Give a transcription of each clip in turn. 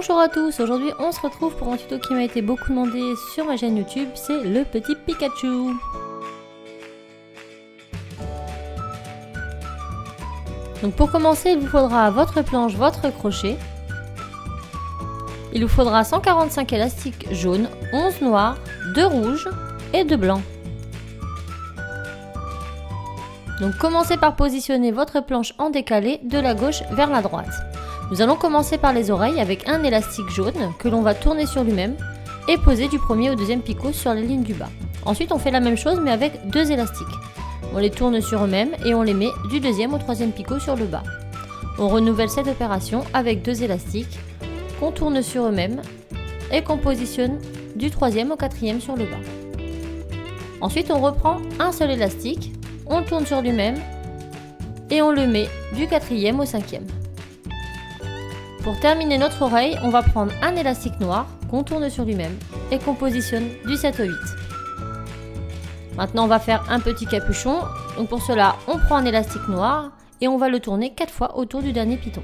Bonjour à tous, aujourd'hui on se retrouve pour un tuto qui m'a été beaucoup demandé sur ma chaîne YouTube, c'est le petit Pikachu. Donc pour commencer, il vous faudra votre planche, votre crochet. Il vous faudra 145 élastiques jaunes, 11 noirs, 2 rouges et 2 blancs. Donc commencez par positionner votre planche en décalé de la gauche vers la droite. Nous allons commencer par les oreilles avec un élastique jaune que l'on va tourner sur lui-même et poser du premier au deuxième picot sur la ligne du bas. Ensuite on fait la même chose mais avec deux élastiques. On les tourne sur eux-mêmes et on les met du deuxième au troisième picot sur le bas. On renouvelle cette opération avec deux élastiques qu'on tourne sur eux-mêmes et qu'on positionne du troisième au quatrième sur le bas. Ensuite on reprend un seul élastique, on le tourne sur lui-même et on le met du quatrième au cinquième. Pour terminer notre oreille, on va prendre un élastique noir qu'on tourne sur lui-même et qu'on positionne du 7 au 8. Maintenant on va faire un petit capuchon, donc pour cela on prend un élastique noir et on va le tourner 4 fois autour du dernier piton.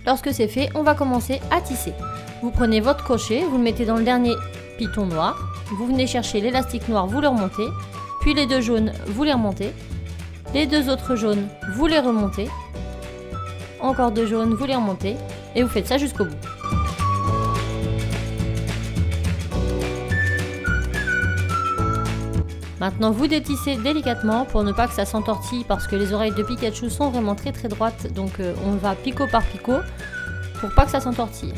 Lorsque c'est fait, on va commencer à tisser. Vous prenez votre crochet, vous le mettez dans le dernier piton noir, vous venez chercher l'élastique noir, vous le remontez, puis les deux jaunes, vous les remontez, les deux autres jaunes, vous les remontez, encore deux jaunes, vous les remontez, et vous faites ça jusqu'au bout. Maintenant vous détissez délicatement pour ne pas que ça s'entortille parce que les oreilles de Pikachu sont vraiment très droites, donc on va picot par picot pour pas que ça s'entortille.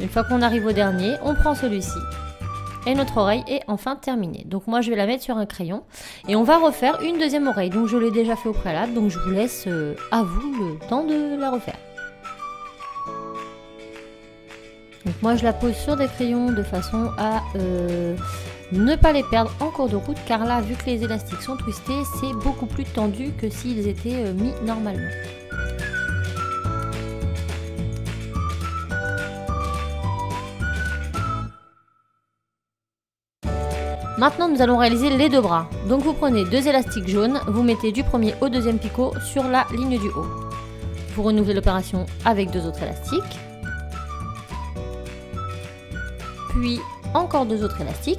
Une fois qu'on arrive au dernier, on prend celui-ci et notre oreille est enfin terminée. Donc moi je vais la mettre sur un crayon et on va refaire une deuxième oreille. Donc je l'ai déjà fait au préalable, donc je vous laisse à vous le temps de la refaire. Donc moi je la pose sur des crayons de façon à ne pas les perdre en cours de route, car là vu que les élastiques sont twistés, c'est beaucoup plus tendu que s'ils étaient mis normalement. Maintenant nous allons réaliser les deux bras. Donc vous prenez deux élastiques jaunes, vous mettez du premier au deuxième picot sur la ligne du haut. Vous renouvelez l'opération avec deux autres élastiques. Puis encore deux autres élastiques.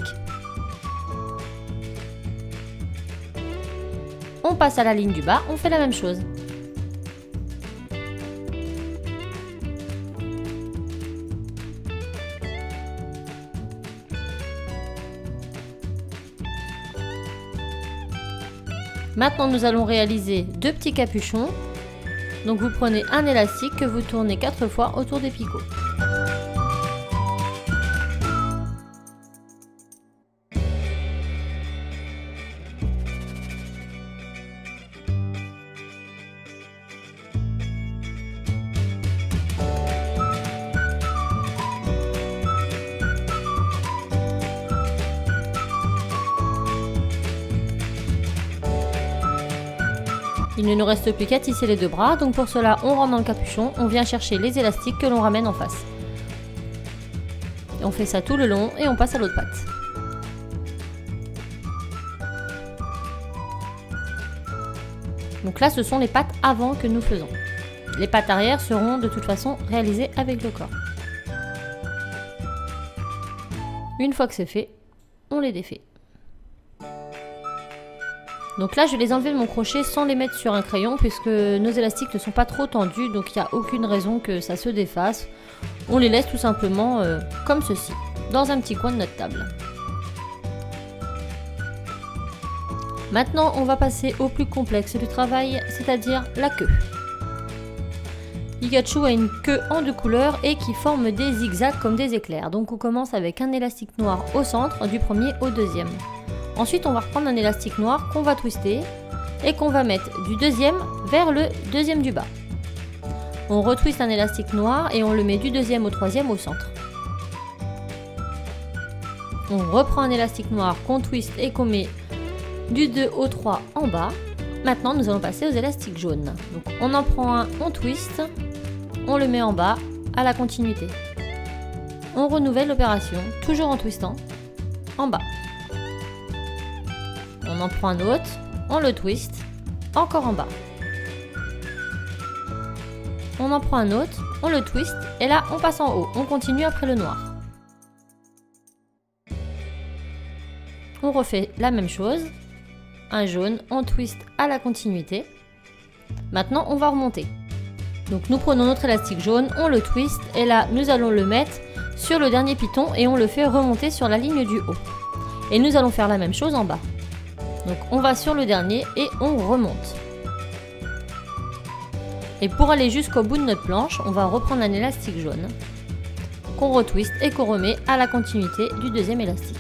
On passe à la ligne du bas, on fait la même chose. Maintenant nous allons réaliser deux petits capuchons. Donc vous prenez un élastique que vous tournez 4 fois autour des picots. Il ne nous reste plus qu'à tisser les deux bras, donc pour cela on rentre dans le capuchon, on vient chercher les élastiques que l'on ramène en face. Et on fait ça tout le long et on passe à l'autre patte. Donc là ce sont les pattes avant que nous faisons. Les pattes arrière seront de toute façon réalisées avec le corps. Une fois que c'est fait, on les défait. Donc là je vais les enlever de mon crochet sans les mettre sur un crayon puisque nos élastiques ne sont pas trop tendus, donc il n'y a aucune raison que ça se défasse. On les laisse tout simplement comme ceci, dans un petit coin de notre table. Maintenant on va passer au plus complexe du travail, c'est-à-dire la queue. Pikachu a une queue en deux couleurs et qui forme des zigzags comme des éclairs. Donc on commence avec un élastique noir au centre, du premier au deuxième. Ensuite on va reprendre un élastique noir qu'on va twister et qu'on va mettre du deuxième vers le deuxième du bas. On retwiste un élastique noir et on le met du deuxième au troisième au centre. On reprend un élastique noir qu'on twiste et qu'on met du 2 au 3 en bas. Maintenant nous allons passer aux élastiques jaunes. Donc on en prend un, on twiste, on le met en bas à la continuité. On renouvelle l'opération, toujours en twistant, en bas. On en prend un autre, on le twist, encore en bas. On en prend un autre, on le twist et là on passe en haut, on continue après le noir. On refait la même chose, un jaune, on twist à la continuité. Maintenant on va remonter. Donc nous prenons notre élastique jaune, on le twist et là nous allons le mettre sur le dernier piton et on le fait remonter sur la ligne du haut. Et nous allons faire la même chose en bas. Donc on va sur le dernier et on remonte. Et pour aller jusqu'au bout de notre planche, on va reprendre un élastique jaune qu'on retwist et qu'on remet à la continuité du deuxième élastique.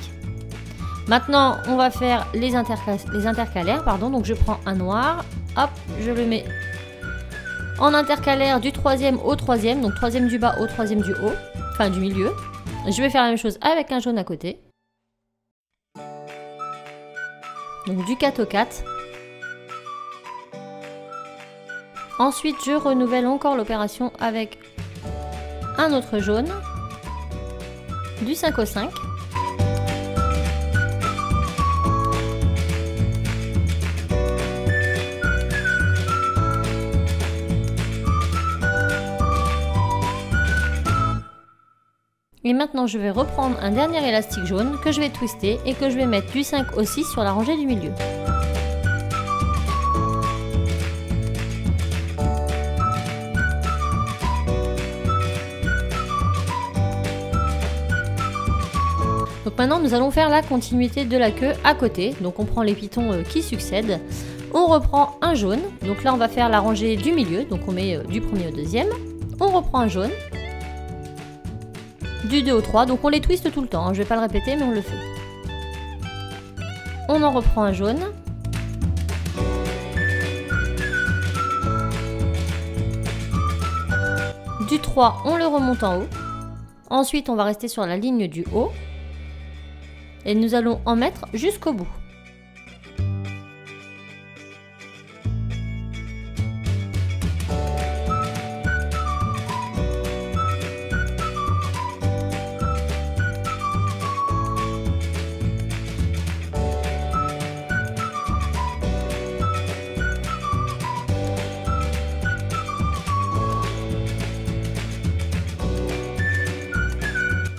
Maintenant on va faire les intercalaires, donc je prends un noir, hop, je le mets en intercalaire du troisième au troisième, donc troisième du bas au troisième du haut, enfin du milieu. Je vais faire la même chose avec un jaune à côté. Donc du 4 au 4. Ensuite, je renouvelle encore l'opération avec un autre jaune, du 5 au 5. Et maintenant je vais reprendre un dernier élastique jaune que je vais twister et que je vais mettre du 5 au 6 sur la rangée du milieu. Donc maintenant nous allons faire la continuité de la queue à côté. Donc on prend les pitons qui succèdent, on reprend un jaune, donc là on va faire la rangée du milieu, donc on met du premier au deuxième, on reprend un jaune, du 2 au 3, donc on les twiste tout le temps, hein. Je vais pas le répéter mais on le fait. On en reprend un jaune. Du 3, on le remonte en haut. Ensuite on va rester sur la ligne du haut. Et nous allons en mettre jusqu'au bout.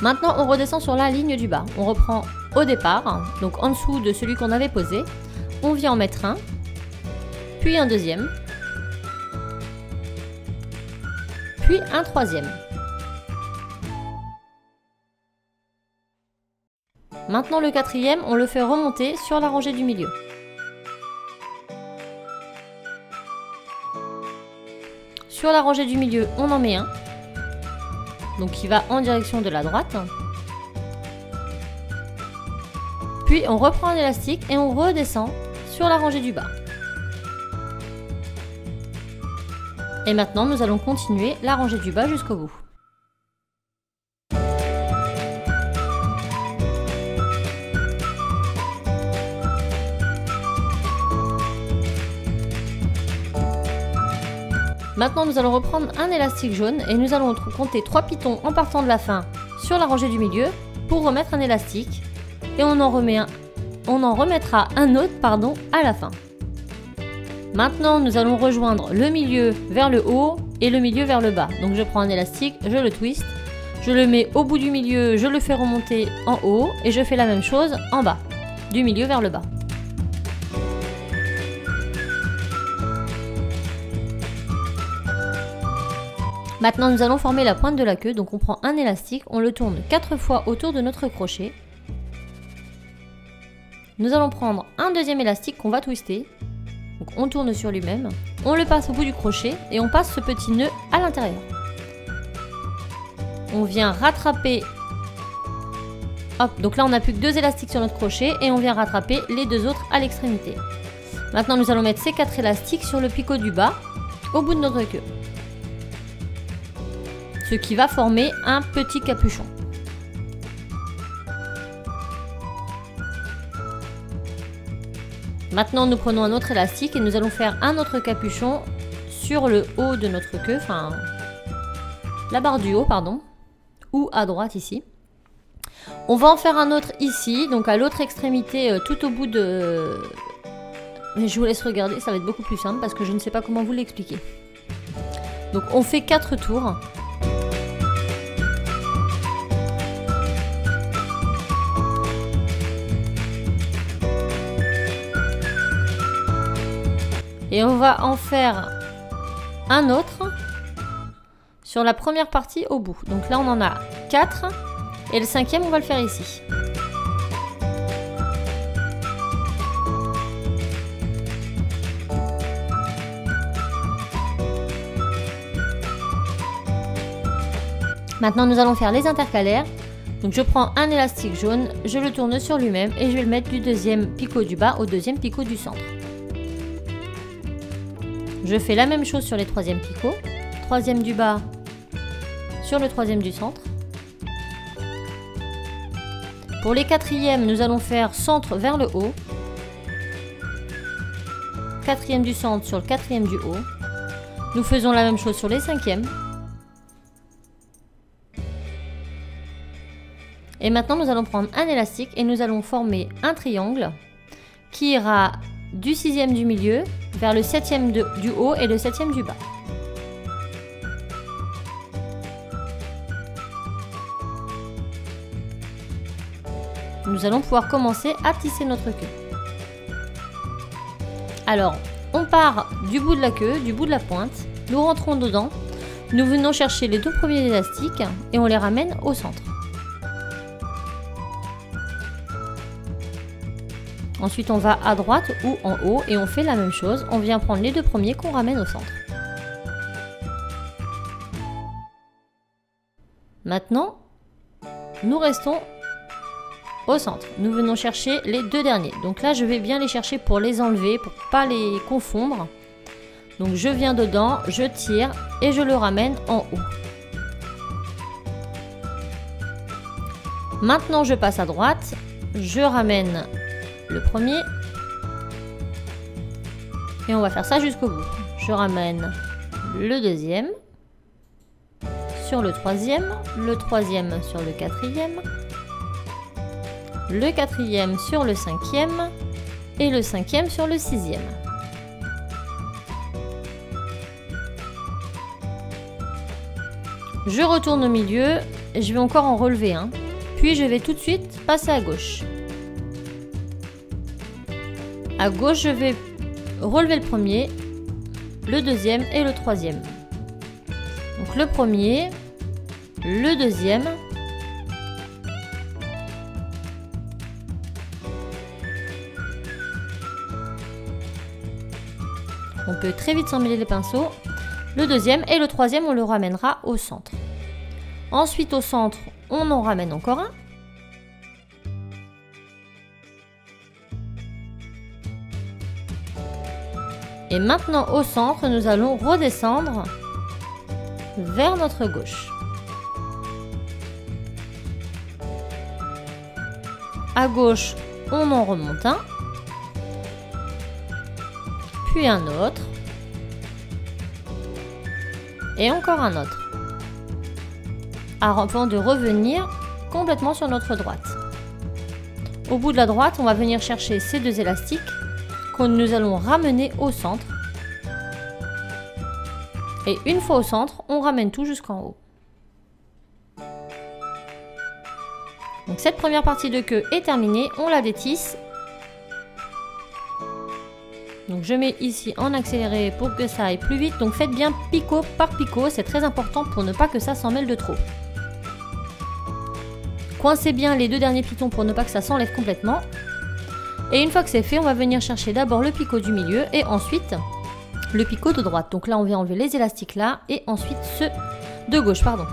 Maintenant, on redescend sur la ligne du bas. On reprend au départ, donc en dessous de celui qu'on avait posé. On vient en mettre un, puis un deuxième, puis un troisième. Maintenant, le quatrième, on le fait remonter sur la rangée du milieu. Sur la rangée du milieu, on en met un. Donc qui va en direction de la droite. Puis on reprend un élastique et on redescend sur la rangée du bas. Et maintenant nous allons continuer la rangée du bas jusqu'au bout. Maintenant, nous allons reprendre un élastique jaune et nous allons compter 3 pitons en partant de la fin sur la rangée du milieu pour remettre un élastique. Et on en remettra un autre à la fin. Maintenant, nous allons rejoindre le milieu vers le haut et le milieu vers le bas. Donc je prends un élastique, je le twist, je le mets au bout du milieu, je le fais remonter en haut et je fais la même chose en bas, du milieu vers le bas. Maintenant, nous allons former la pointe de la queue, donc on prend un élastique, on le tourne 4 fois autour de notre crochet. Nous allons prendre un deuxième élastique qu'on va twister, donc on tourne sur lui-même, on le passe au bout du crochet et on passe ce petit nœud à l'intérieur. On vient rattraper, hop, donc là on n'a plus que 2 élastiques sur notre crochet et on vient rattraper les 2 autres à l'extrémité. Maintenant, nous allons mettre ces 4 élastiques sur le picot du bas, au bout de notre queue. Ce qui va former un petit capuchon. Maintenant, nous prenons un autre élastique et nous allons faire un autre capuchon sur le haut de notre queue, enfin la barre du haut, pardon, ou à droite ici. On va en faire un autre ici, donc à l'autre extrémité, tout au bout de Mais je vous laisse regarder, ça va être beaucoup plus simple parce que je ne sais pas comment vous l'expliquer. Donc on fait 4 tours. Et on va en faire un autre sur la première partie au bout. Donc là on en a 4 et le 5e on va le faire ici. Maintenant nous allons faire les intercalaires. Donc je prends un élastique jaune, je le tourne sur lui-même et je vais le mettre du deuxième picot du bas au deuxième picot du centre. Je fais la même chose sur les troisièmes picots, troisième du bas sur le troisième du centre. Pour les quatrièmes, nous allons faire centre vers le haut, quatrième du centre sur le quatrième du haut. Nous faisons la même chose sur les cinquièmes. Et maintenant, nous allons prendre un élastique et nous allons former un triangle qui ira du 6e du milieu vers le 7e du haut et le 7e du bas. Nous allons pouvoir commencer à tisser notre queue. Alors, on part du bout de la queue, du bout de la pointe, nous rentrons dedans, nous venons chercher les 2 premiers élastiques et on les ramène au centre. Ensuite, on va à droite ou en haut et on fait la même chose. On vient prendre les 2 premiers qu'on ramène au centre. Maintenant, nous restons au centre. Nous venons chercher les 2 derniers. Donc là, je vais bien les chercher pour les enlever, pour ne pas les confondre. Donc je viens dedans, je tire et je le ramène en haut. Maintenant, je passe à droite, je ramène le premier et on va faire ça jusqu'au bout. Je ramène le deuxième sur le troisième sur le quatrième, le quatrième sur le cinquième et le cinquième sur le sixième. Je retourne au milieu et je vais encore en relever un, puis je vais tout de suite passer à gauche. À gauche, je vais relever le premier, le deuxième et le troisième. Donc le premier, le deuxième, on peut très vite s'emmêler les pinceaux, le deuxième et le troisième, on le ramènera au centre. Ensuite au centre, on en ramène encore un. Et maintenant au centre, nous allons redescendre vers notre gauche. À gauche, on en remonte un, puis un autre, et encore un autre, avant de revenir complètement sur notre droite. Au bout de la droite, on va venir chercher ces 2 élastiques que nous allons ramener au centre. Et une fois au centre, on ramène tout jusqu'en haut. Donc cette première partie de queue est terminée, on la détisse. Donc je mets ici en accéléré pour que ça aille plus vite. Donc faites bien picot par picot, c'est très important pour ne pas que ça s'en mêle de trop. Coincez bien les 2 derniers pitons pour ne pas que ça s'enlève complètement. Et une fois que c'est fait, on va venir chercher d'abord le picot du milieu et ensuite le picot de droite. Donc là, on vient enlever les élastiques là et ensuite ceux de gauche, pardon.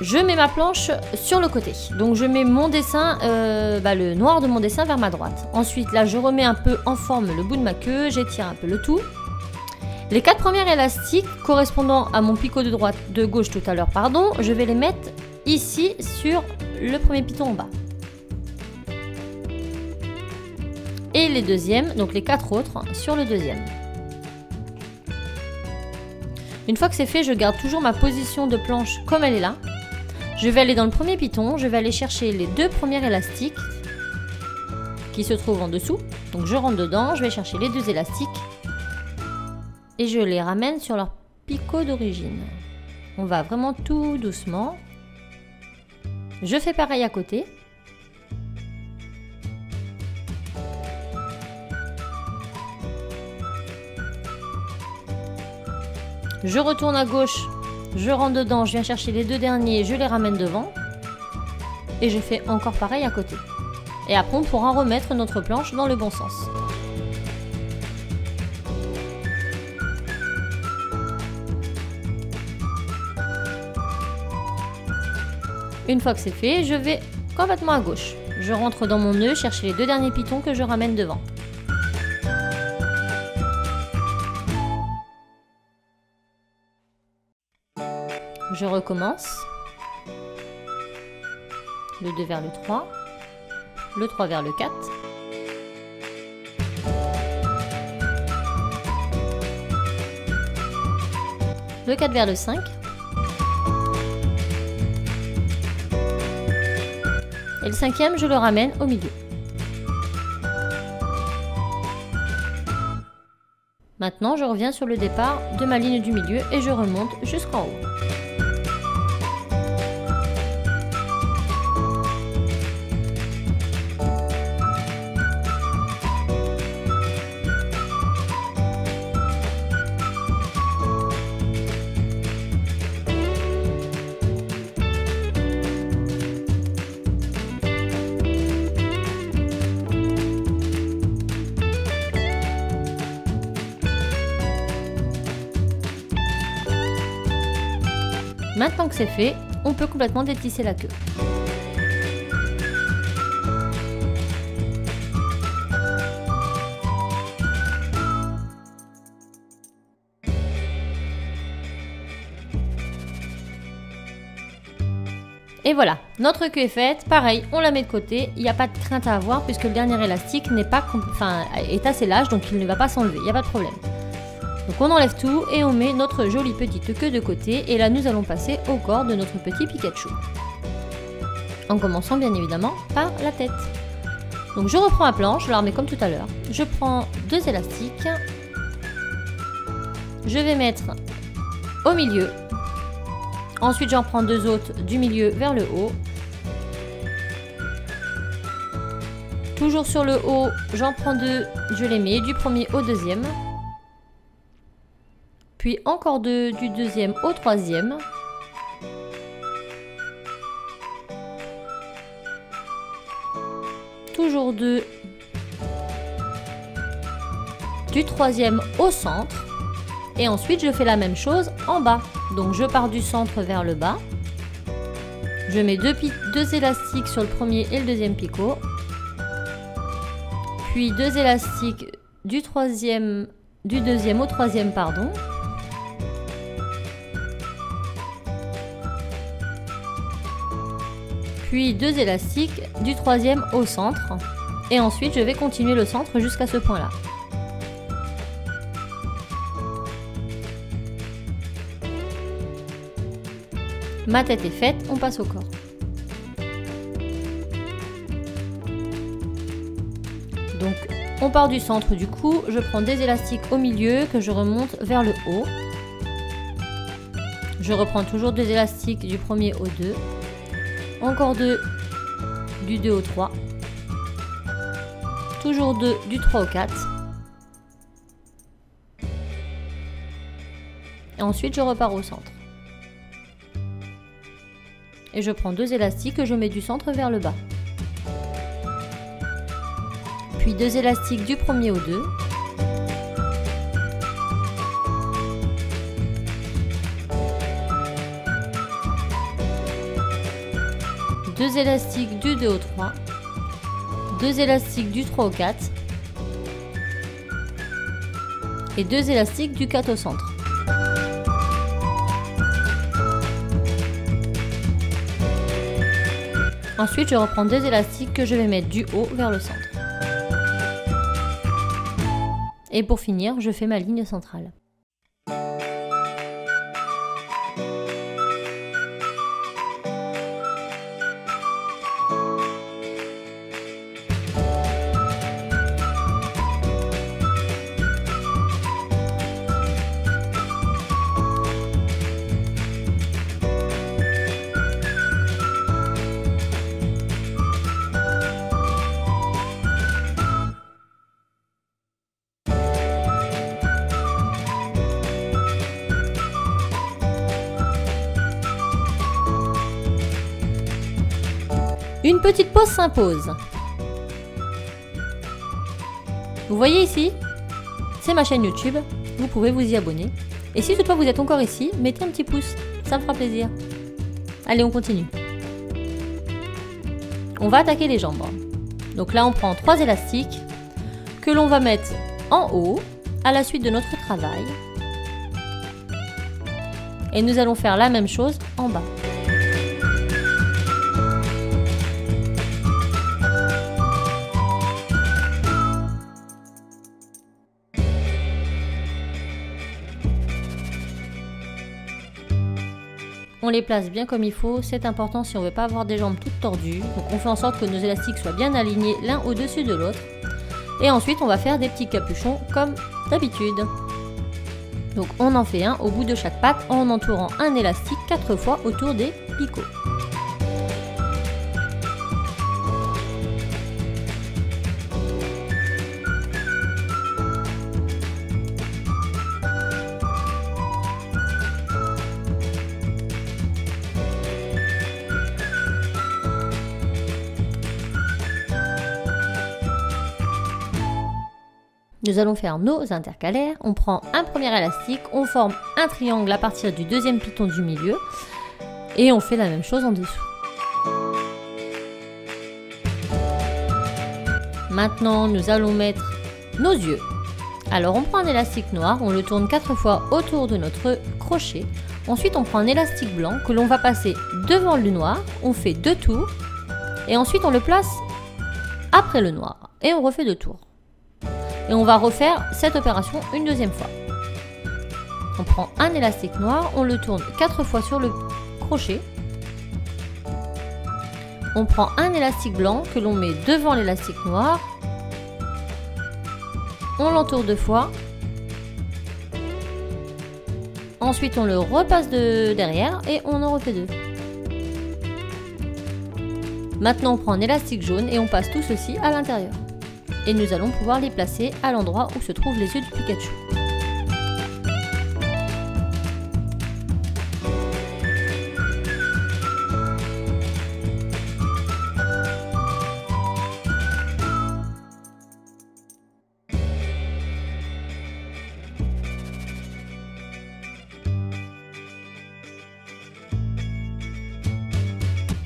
Je mets ma planche sur le côté. Donc je mets mon dessin, le noir de mon dessin vers ma droite. Ensuite, là, je remets un peu en forme le bout de ma queue, j'étire un peu le tout. Les 4 premiers élastiques correspondant à mon picot de gauche tout à l'heure, pardon, je vais les mettre ici sur le premier piton en bas. Et les deuxièmes, donc les 4 autres, sur le deuxième. Une fois que c'est fait, je garde toujours ma position de planche comme elle est là. Je vais aller dans le premier piton, je vais aller chercher les 2 premiers élastiques. qui se trouve en dessous. Donc je rentre dedans, je vais chercher les 2 élastiques et je les ramène sur leur picot d'origine. On va vraiment tout doucement. Je fais pareil à côté. Je retourne à gauche, je rentre dedans, je viens chercher les 2 derniers, je les ramène devant. Et je fais encore pareil à côté. Et après on pourra remettre notre planche dans le bon sens. Une fois que c'est fait, je vais complètement à gauche. Je rentre dans mon nœud, chercher les 2 derniers pitons que je ramène devant. Je recommence. Le 2 vers le 3. Le 3 vers le 4. Le 4 vers le 5. Et le 5e, je le ramène au milieu. Maintenant, je reviens sur le départ de ma ligne du milieu et je remonte jusqu'en haut. Maintenant que c'est fait, on peut complètement détisser la queue. Et voilà, notre queue est faite. Pareil, on la met de côté. Il n'y a pas de crainte à avoir puisque le dernier élastique est assez large, donc il ne va pas s'enlever. Il n'y a pas de problème. Donc on enlève tout et on met notre jolie petite queue de côté. Et là, nous allons passer au corps de notre petit Pikachu. En commençant bien évidemment par la tête. Donc je reprends ma planche, je la remets comme tout à l'heure. Je prends 2 élastiques. Je vais mettre au milieu. Ensuite, j'en prends 2 autres du milieu vers le haut. Toujours sur le haut, j'en prends 2, je les mets du premier au deuxième. Puis encore 2 du deuxième au troisième. Toujours 2 du troisième au centre. Et ensuite, je fais la même chose en bas. Donc, je pars du centre vers le bas. Je mets 2 élastiques sur le premier et le deuxième picot. Puis 2 élastiques du deuxième au troisième, pardon. Puis 2 élastiques du troisième au centre. Et ensuite, je vais continuer le centre jusqu'à ce point-là. Ma tête est faite, on passe au corps. Donc, on part du centre du cou, je prends des élastiques au milieu que je remonte vers le haut. Je reprends toujours 2 élastiques du premier au 2. Encore 2 du 2 au 3. Toujours 2 du 3 au 4. Et ensuite, je repars au centre. Et je prends 2 élastiques que je mets du centre vers le bas. Puis 2 élastiques du premier au 2. Deux élastiques du 2 au 3. 2 élastiques du 3 au 4. Et 2 élastiques du 4 au centre. Ensuite, je reprends 2 élastiques que je vais mettre du haut vers le centre. Et pour finir, je fais ma ligne centrale. Une petite pause s'impose. Vous voyez ici, c'est ma chaîne YouTube, vous pouvez vous y abonner. Et si toutefois vous êtes encore ici, mettez un petit pouce, ça me fera plaisir. Allez, on continue. On va attaquer les jambes. Donc là, on prend 3 élastiques que l'on va mettre en haut à la suite de notre travail. Et nous allons faire la même chose en bas. On les place bien comme il faut, c'est important si on ne veut pas avoir des jambes toutes tordues. Donc on fait en sorte que nos élastiques soient bien alignés l'un au-dessus de l'autre. Et ensuite on va faire des petits capuchons comme d'habitude. Donc on en fait un au bout de chaque patte en entourant un élastique 4 fois autour des picots. Nous allons faire nos intercalaires, on prend un premier élastique, on forme un triangle à partir du deuxième piton du milieu et on fait la même chose en dessous. Maintenant nous allons mettre nos yeux. Alors on prend un élastique noir, on le tourne 4 fois autour de notre crochet. Ensuite on prend un élastique blanc que l'on va passer devant le noir, on fait 2 tours et ensuite on le place après le noir et on refait 2 tours. Et on va refaire cette opération une deuxième fois. On prend un élastique noir, on le tourne 4 fois sur le crochet. On prend un élastique blanc que l'on met devant l'élastique noir. On l'entoure 2 fois. Ensuite on le repasse de derrière et on en refait 2. Maintenant on prend un élastique jaune et on passe tout ceci à l'intérieur. Et nous allons pouvoir les placer à l'endroit où se trouvent les yeux du Pikachu.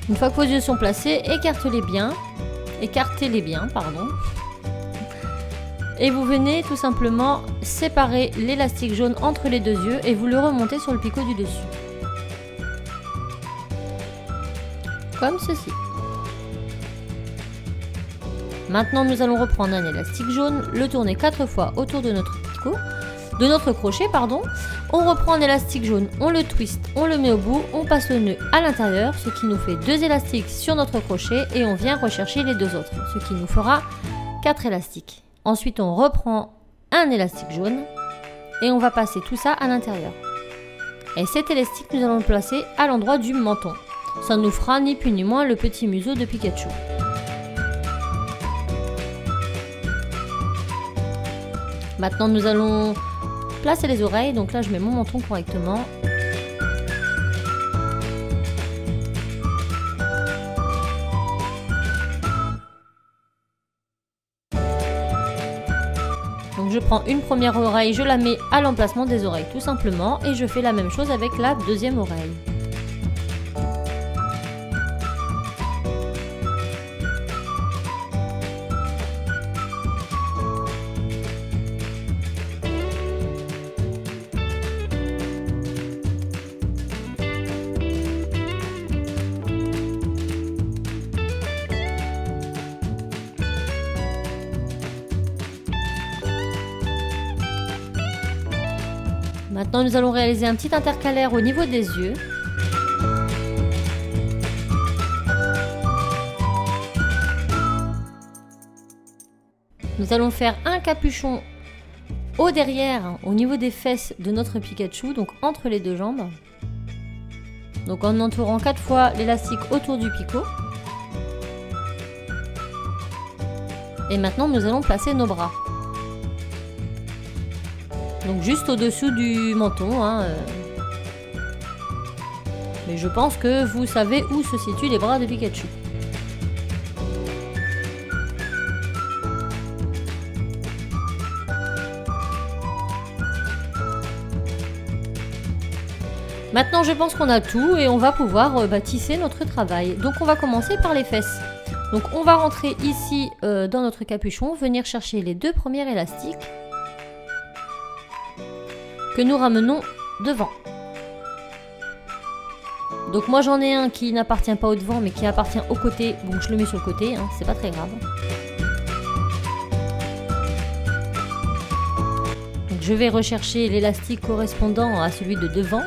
Une fois que vos yeux sont placés, écartez-les bien, pardon. Et vous venez tout simplement séparer l'élastique jaune entre les 2 yeux et vous le remontez sur le picot du dessus. Comme ceci. Maintenant nous allons reprendre un élastique jaune, le tourner 4 fois autour de notre picot, de notre crochet pardon. On reprend un élastique jaune, on le twist, on le met au bout, on passe le nœud à l'intérieur, ce qui nous fait 2 élastiques sur notre crochet et on vient rechercher les 2 autres, ce qui nous fera 4 élastiques. Ensuite, on reprend un élastique jaune et on va passer tout ça à l'intérieur. Et cet élastique, nous allons le placer à l'endroit du menton. Ça nous fera ni plus ni moins le petit museau de Pikachu. Maintenant, nous allons placer les oreilles. Donc là, je mets mon menton correctement. Donc je prends une première oreille, je la mets à l'emplacement des oreilles tout simplement et je fais la même chose avec la deuxième oreille. Maintenant, nous allons réaliser un petit intercalaire au niveau des yeux. Nous allons faire un capuchon au derrière, au niveau des fesses de notre Pikachu, donc entre les 2 jambes. Donc en entourant 4 fois l'élastique autour du picot. Et maintenant, nous allons placer nos bras. Donc juste au-dessous du menton. Mais je pense que vous savez où se situent les bras de Pikachu. Maintenant je pense qu'on a tout et on va pouvoir tisser notre travail. Donc on va commencer par les fesses. Donc on va rentrer ici dans notre capuchon, venir chercher les 2 premiers élastiques que nous ramenons devant. Donc moi j'en ai un qui n'appartient pas au devant mais qui appartient au côté, donc je le mets sur le côté, hein, c'est pas très grave. Donc je vais rechercher l'élastique correspondant à celui de devant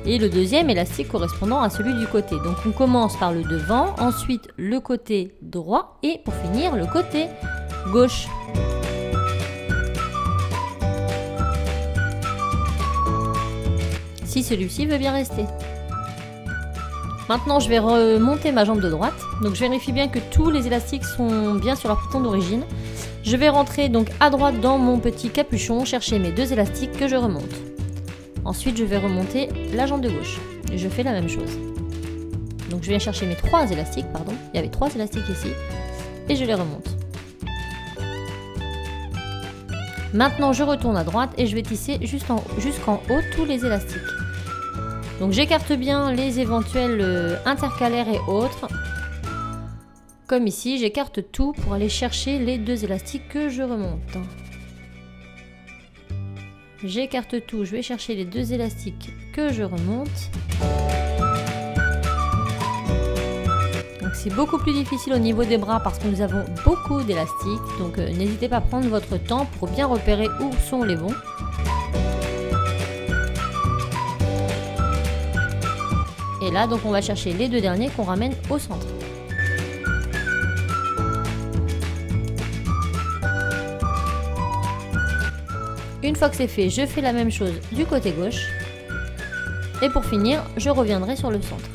et le deuxième élastique correspondant à celui du côté. Donc on commence par le devant, ensuite le côté droit et pour finir le côté gauche. Si celui-ci veut bien rester. Maintenant je vais remonter ma jambe de droite, donc je vérifie bien que tous les élastiques sont bien sur leur bouton d'origine. Je vais rentrer donc à droite dans mon petit capuchon, chercher mes 2 élastiques que je remonte. Ensuite je vais remonter la jambe de gauche, et je fais la même chose. Donc je viens chercher mes 3 élastiques, pardon, il y avait 3 élastiques ici, et je les remonte. Maintenant je retourne à droite et je vais tisser jusqu'en haut tous les élastiques. Donc j'écarte bien les éventuels intercalaires et autres. Comme ici, j'écarte tout pour aller chercher les 2 élastiques que je remonte. J'écarte tout, je vais chercher les 2 élastiques que je remonte. Donc c'est beaucoup plus difficile au niveau des bras parce que nous avons beaucoup d'élastiques. Donc n'hésitez pas à prendre votre temps pour bien repérer où sont les bons. Et là, donc on va chercher les 2 derniers qu'on ramène au centre. Une fois que c'est fait, je fais la même chose du côté gauche. Et pour finir, je reviendrai sur le centre.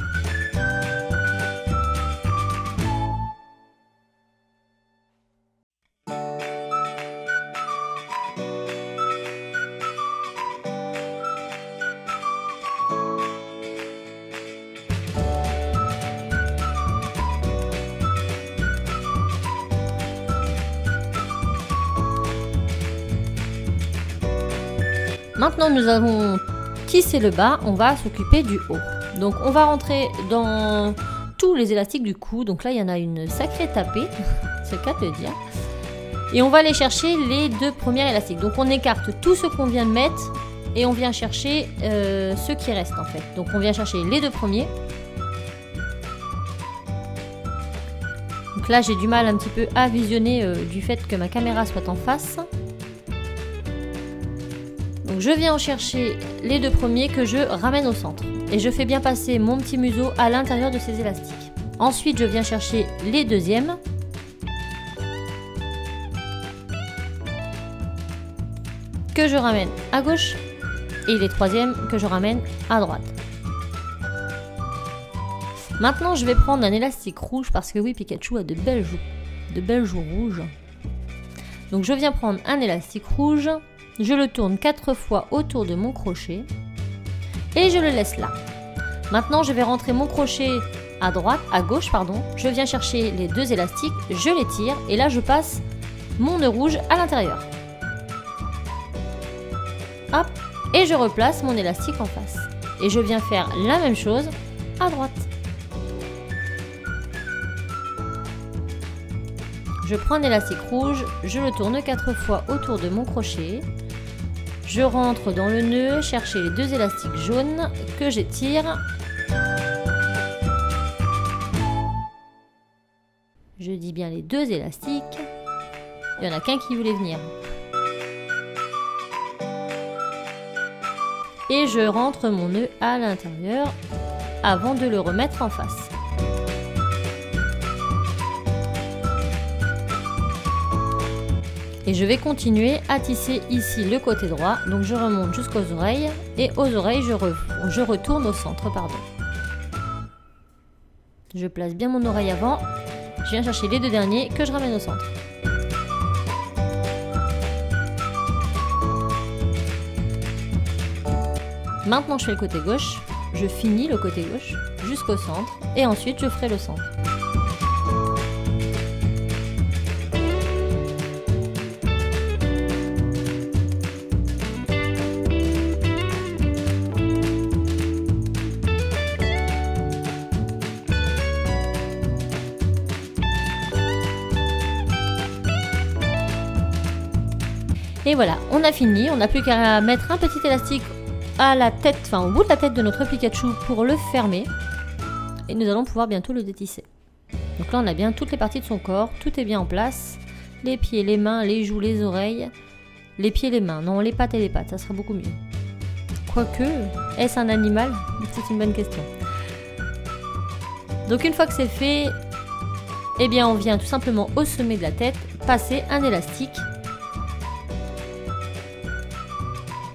Maintenant nous avons tissé le bas, on va s'occuper du haut. Donc on va rentrer dans tous les élastiques du cou. Donc là il y en a une sacrée tapée, c'est le cas de le dire. Et on va aller chercher les 2 premiers élastiques. Donc on écarte tout ce qu'on vient de mettre et on vient chercher ce qui reste en fait. Donc on vient chercher les 2 premiers. Donc là j'ai du mal un petit peu à visionner du fait que ma caméra soit en face. Donc je viens en chercher les 2 premiers que je ramène au centre. Et je fais bien passer mon petit museau à l'intérieur de ces élastiques. Ensuite je viens chercher les 2e. Que je ramène à gauche. Et les 3e que je ramène à droite. Maintenant je vais prendre un élastique rouge parce que oui, Pikachu a de belles joues rouges. Donc je viens prendre un élastique rouge. Je le tourne 4 fois autour de mon crochet et je le laisse là. Maintenant, je vais rentrer mon crochet à gauche, pardon. Je viens chercher les 2 élastiques, je les tire et là je passe mon nœud rouge à l'intérieur. Hop, et je replace mon élastique en face. Et je viens faire la même chose à droite. Je prends un élastique rouge, je le tourne 4 fois autour de mon crochet. Je rentre dans le nœud, chercher les 2 élastiques jaunes que j'étire. Je dis bien les 2 élastiques. Il n'y en a qu'un qui voulait venir. Et je rentre mon nœud à l'intérieur avant de le remettre en face. Et je vais continuer à tisser ici le côté droit. Donc je remonte jusqu'aux oreilles. Et aux oreilles, je retourne au centre, pardon. Je place bien mon oreille avant. Je viens chercher les 2 derniers que je ramène au centre. Maintenant, je fais le côté gauche. Je finis le côté gauche jusqu'au centre. Et ensuite, je ferai le centre. Et voilà, on a fini, on n'a plus qu'à mettre un petit élastique à la tête, enfin au bout de la tête de notre Pikachu pour le fermer. Et nous allons pouvoir bientôt le détisser. Donc là on a bien toutes les parties de son corps, tout est bien en place. Les pieds, les mains, les joues, les oreilles. Les pieds, les mains, non les pattes et les pattes, ça sera beaucoup mieux. Quoique, est-ce un animal? C'est une bonne question. Donc une fois que c'est fait, eh bien on vient tout simplement au sommet de la tête passer un élastique.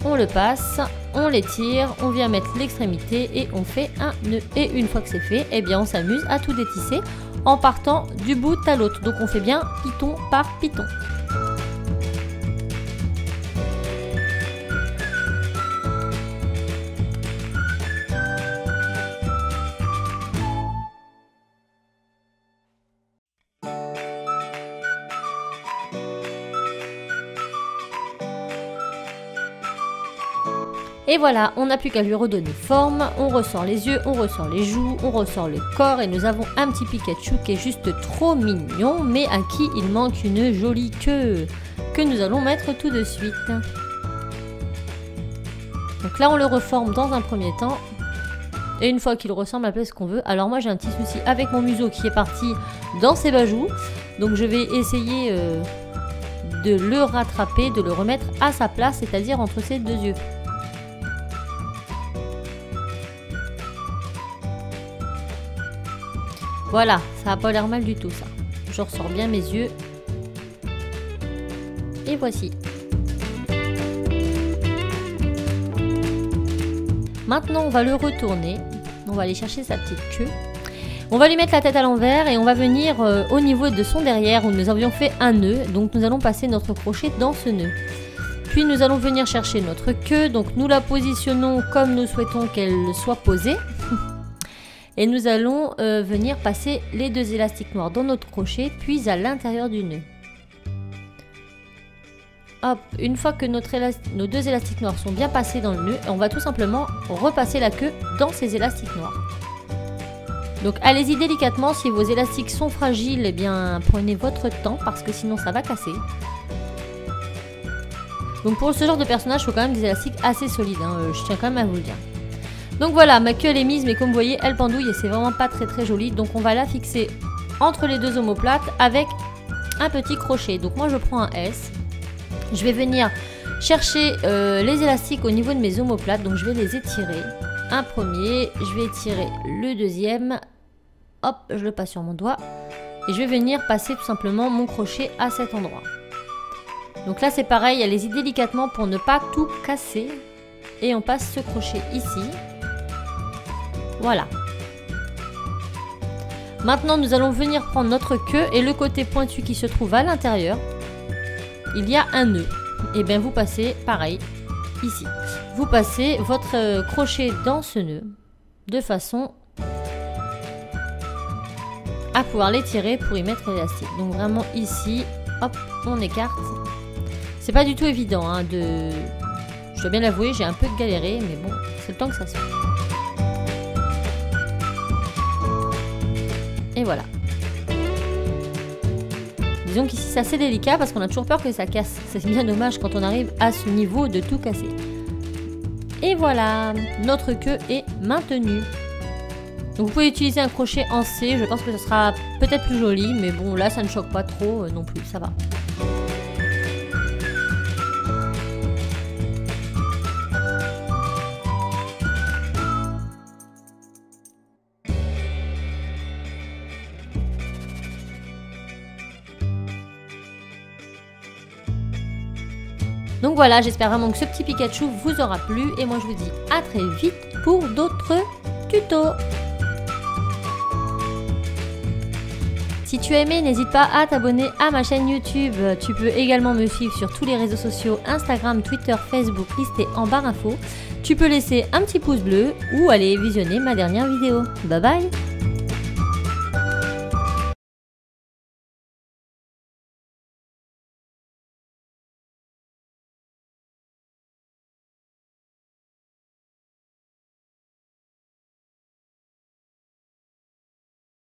On le passe, on l'étire, on vient mettre l'extrémité et on fait un nœud. Et une fois que c'est fait, eh bien on s'amuse à tout détisser en partant du bout à l'autre. Donc on fait bien piton par piton. Et voilà, on n'a plus qu'à lui redonner forme, on ressort les yeux, on ressort les joues, on ressort le corps et nous avons un petit Pikachu qui est juste trop mignon, mais à qui il manque une jolie queue, que nous allons mettre tout de suite. Donc là on le reforme dans un premier temps, et une fois qu'il ressemble un peu à ce qu'on veut, alors moi j'ai un petit souci avec mon museau qui est parti dans ses bajoux, donc je vais essayer de le rattraper, de le remettre à sa place, c'est-à-dire entre ses deux yeux. Voilà, ça n'a pas l'air mal du tout ça. Je ressors bien mes yeux. Et voici. Maintenant, on va le retourner. On va aller chercher sa petite queue. On va lui mettre la tête à l'envers et on va venir au niveau de son derrière où nous avions fait un nœud. Donc nous allons passer notre crochet dans ce nœud. Puis nous allons venir chercher notre queue. Donc nous la positionnons comme nous souhaitons qu'elle soit posée. Et nous allons venir passer les deux élastiques noirs dans notre crochet, puis à l'intérieur du nœud. Hop, une fois que nos deux élastiques noirs sont bien passés dans le nœud, on va tout simplement repasser la queue dans ces élastiques noirs. Donc allez-y délicatement, si vos élastiques sont fragiles, eh bien prenez votre temps parce que sinon ça va casser. Donc pour ce genre de personnage, il faut quand même des élastiques assez solides, hein, je tiens quand même à vous le dire. Donc voilà, ma queue elle est mise, mais comme vous voyez, elle pendouille et c'est vraiment pas très joli. Donc on va la fixer entre les deux omoplates avec un petit crochet. Donc moi je prends un S. Je vais venir chercher les élastiques au niveau de mes omoplates. Donc je vais les étirer. Un premier, je vais étirer le deuxième. Hop, je le passe sur mon doigt. Et je vais venir passer tout simplement mon crochet à cet endroit. Donc là c'est pareil, allez-y délicatement pour ne pas tout casser. Et on passe ce crochet ici. Voilà. Maintenant, nous allons venir prendre notre queue et le côté pointu qui se trouve à l'intérieur. Il y a un nœud. Et bien, vous passez pareil ici. Vous passez votre crochet dans ce nœud de façon à pouvoir l'étirer pour y mettre l'élastique. Donc vraiment ici, hop, on écarte. C'est pas du tout évident, hein, je dois bien l'avouer, j'ai un peu galéré, mais bon, c'est le temps que ça se fait. Et voilà. Disons qu'ici c'est assez délicat parce qu'on a toujours peur que ça casse. C'est bien dommage quand on arrive à ce niveau de tout casser. Et voilà, notre queue est maintenue. Donc vous pouvez utiliser un crochet en C, je pense que ce sera peut-être plus joli, mais bon là ça ne choque pas trop non plus, ça va. Donc voilà, j'espère vraiment que ce petit Pikachu vous aura plu et moi je vous dis à très vite pour d'autres tutos. Si tu as aimé, n'hésite pas à t'abonner à ma chaîne YouTube. Tu peux également me suivre sur tous les réseaux sociaux, Instagram, Twitter, Facebook, listés en barre info. Tu peux laisser un petit pouce bleu ou aller visionner ma dernière vidéo. Bye bye!